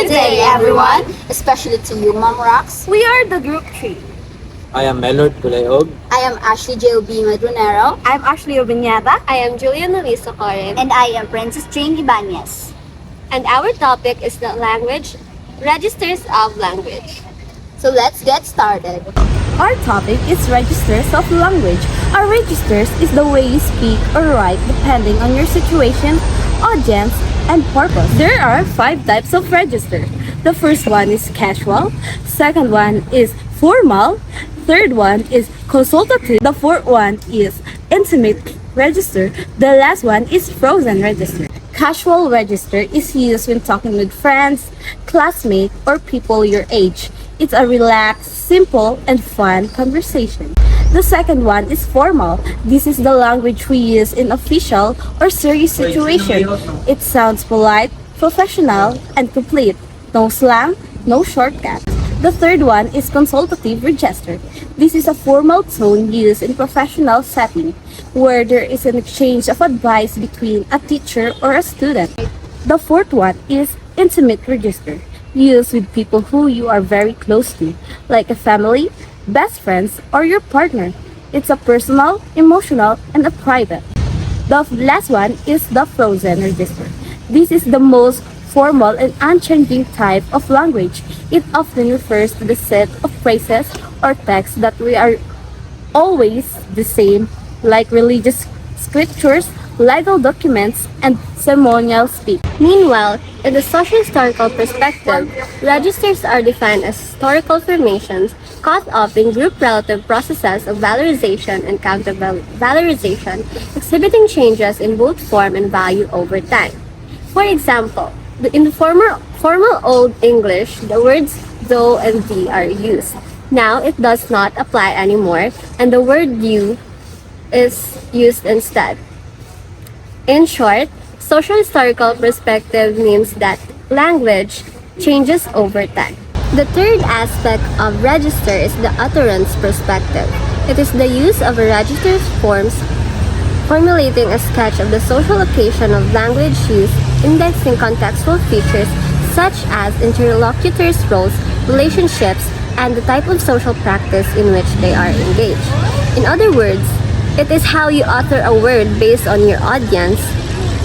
Good day, everyone, especially to you, Mom Rocks. We are the Group 3. I am Melord Kulayog. I am Ashley J.O.B. Madronero. I'm Ashley Obiñata. I am Julia Luisa Corin. And I am Princess Jane Ibanez. And our topic is the language, registers of language. So let's get started. Our topic is registers of language. Our registers is the way you speak or write depending on your situation, audience, and purpose. There are 5 types of register. The first one is casual, second one is formal, third one is consultative, the fourth one is intimate register, the last one is frozen register. Casual register is used when talking with friends, classmates, or people your age. It's a relaxed, simple, and fun conversation. The second one is formal. This is the language we use in official or serious situation. It sounds polite, professional, and complete. No slang, no shortcut. The third one is consultative register. This is a formal tone used in professional setting where there is an exchange of advice between a teacher or a student. The fourth one is intimate register, used with people who you are very close to, like a family, best friends, or your partner. It's a personal, emotional, and a private. The last one is the frozen register. This is the most formal and unchanging type of language. It often refers to the set of phrases or texts that we are always the same, like religious scriptures, legal documents, and ceremonial speech. Meanwhile, in the social-historical perspective, registers are defined as historical formations caught up in group relative processes of valorization and counter-valorization, exhibiting changes in both form and value over time. For example, in the formal Old English, the words though and thee are used. Now it does not apply anymore, and the word you is used instead. In short, social historical perspective means that language changes over time. The third aspect of register is the utterance perspective. It is the use of a register's forms, formulating a sketch of the social occasion of language use, indexing contextual features such as interlocutors' roles, relationships, and the type of social practice in which they are engaged. In other words, it is how you utter a word based on your audience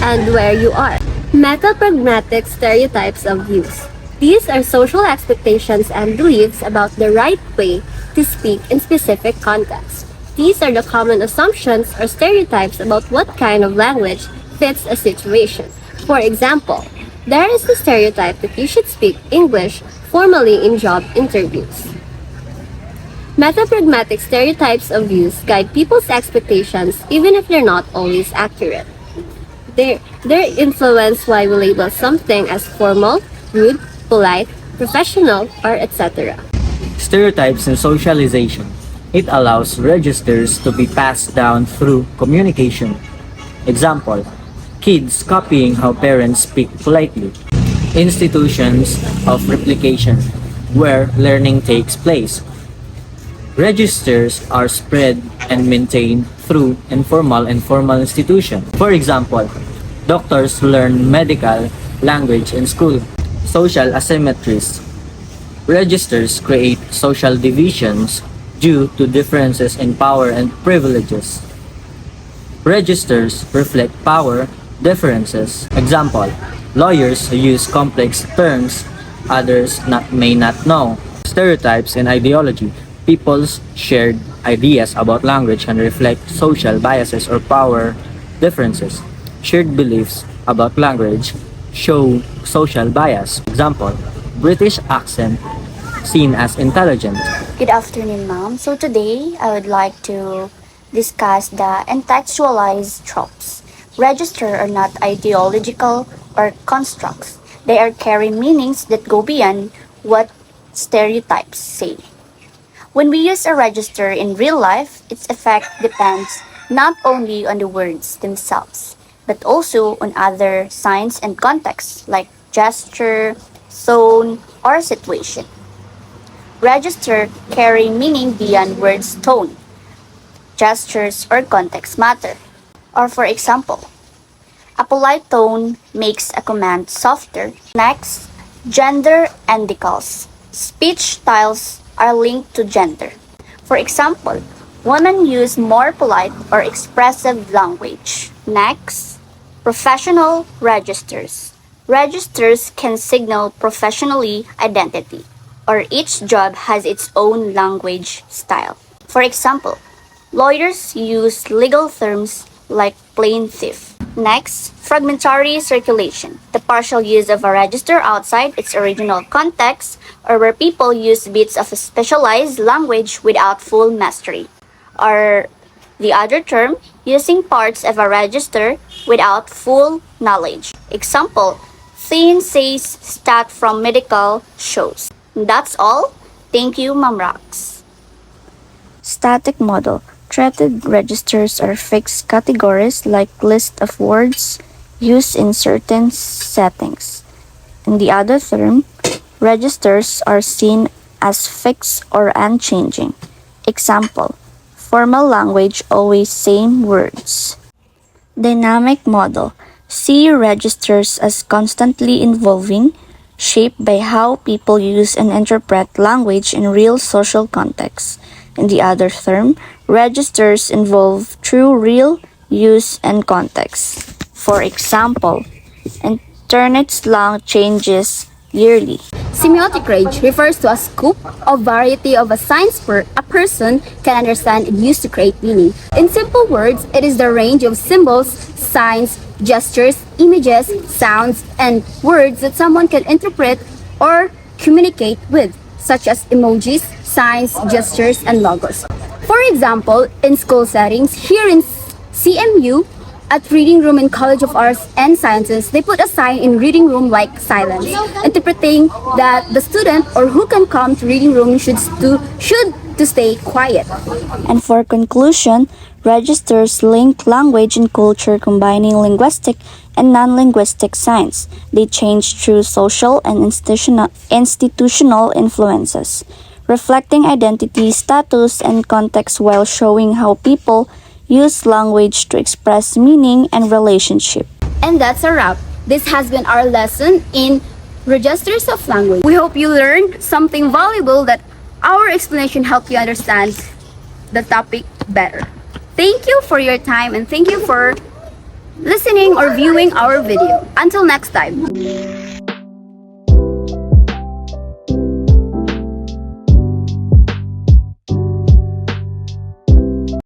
and where you are. Metapragmatic stereotypes of use. These are social expectations and beliefs about the right way to speak in specific contexts. These are the common assumptions or stereotypes about what kind of language fits a situation. For example, there is the stereotype that you should speak English formally in job interviews. Metapragmatic stereotypes of use guide people's expectations even if they're not always accurate. They influence why we label something as formal, rude, polite, professional, or etc. Stereotypes and socialization. It allows registers to be passed down through communication. Example, kids copying how parents speak politely. Institutions of replication, where learning takes place. Registers are spread and maintained through informal and formal institutions. For example, doctors learn medical language in school. Social asymmetries. Registers create social divisions due to differences in power and privileges. Registers reflect power differences. Example, lawyers use complex terms others may not know. Stereotypes and ideology. People's shared ideas about language can reflect social biases or power differences. Shared beliefs about language show social bias. Example, British accent seen as intelligent. Good afternoon, ma'am. So today, I would like to discuss the contextualized tropes. Register are not ideological or constructs. They are carry meanings that go beyond what stereotypes say. When we use a register in real life, its effect depends not only on the words themselves, but also on other signs and contexts like gesture, tone, or situation. Register carry meaning beyond words' tone. Gestures or context matter. Or for example, a polite tone makes a command softer. Next, Gender and decals. Speech styles are linked to gender. For example, women use more polite or expressive language. Next, professional registers. Registers can signal professionally identity, or each job has its own language style. For example, lawyers use legal terms like plaintiff. Next, fragmentary circulation, the partial use of a register outside its original context, or where people use bits of a specialized language without full mastery. Or the other term, using parts of a register without full knowledge. Example, Thin says stat from medical shows. That's all. Thank you, Ma'am Rox. Static model. Threaded registers are fixed categories like list of words used in certain settings. In the other term, registers are seen as fixed or unchanging. Example, formal language always same words. Dynamic model. See registers as constantly evolving, shaped by how people use and interpret language in real social contexts. In the other term, registers evolve through real use and context. For example, internet slang changes yearly. Semiotic range refers to a scope of variety of a science where a person can understand and use to create meaning. In simple words, it is the range of symbols, signs, gestures, images, sounds, and words that someone can interpret or communicate with, such as emojis, signs, gestures, and logos. For example, in school settings, here in CMU, at reading room in College of Arts and Sciences, they put a sign in reading room like silence, interpreting that the student or who can come to reading room should to stay quiet. And for conclusion, registers link language and culture combining linguistic and non-linguistic signs. They change through social and institutional influences, reflecting identity, status, and context while showing how people use language to express meaning and relationship. And that's a wrap. This has been our lesson in registers of language. We hope you learned something valuable that our explanation helped you understand the topic better. Thank you for your time and thank you for listening or viewing our video. Until next time.